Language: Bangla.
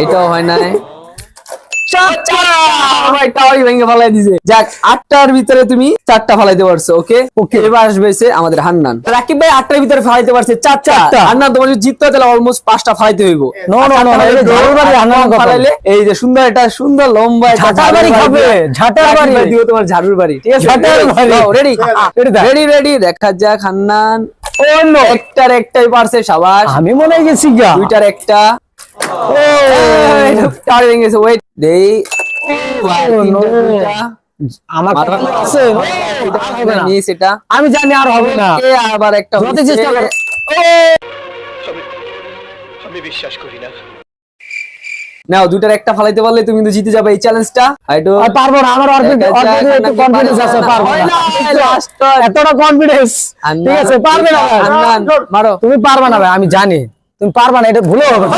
এটাও হয় নাই। ভাই টাওয়ারই ভেঙে ফালাই দিছে। যাক 8টার ভিতরে তুমি 4টা ফালাইতে পারছো। ওকে ওকে এবার আসবে আমাদের হান্নান। রাকিব ভাই 8টার ভিতরে ফালাইতে পারছে 4টা। হান্নান তোমার যদি জিততে তাহলে অলমোস্ট 5টা ফালাইতে হইব। নো নো নো, এই ঝাড়ুর বাড়ি হান্নান ফালাইলে এই যে সুন্দর একটা সুন্দর লম্বা একটা ঝাঁটার বাড়ি খাবে, ঝাঁটার বাড়ি দিও তোমার ঝাড়ুর বাড়ি। ঠিক আছে ঝাঁটার বাড়ি। রেডি রেডি রেডি দেখা যাক হান্নান। ও নো, একটাই পারছে, শাবাশ। আমি মনে হয় গেছি গা। 2টার একটা। ও টাওয়ার ভেঙে গেছে। ওয়েট দেই। আমাকে আছে মিস এটা। আমি জানি আর হবে না। আবার একটা যত চেষ্টা করো। আমি বিশ্বাস করি না। নাও 2টার একটা ফালাইতে পারলে তুমি কিন্তু জিতে যাবে এই চ্যালেঞ্জটা। হাইডো আর পারবো না, আমার অর্ধেক একটু কনফিডেন্স আছে, পারবো না। এতটা কনফিডেন্স, ঠিক আছে পারবে না ভাই। মারো। তুমি পারবে না ভাই, আমি জানি তুমি পারবে না, এটা ভুলে হবে না।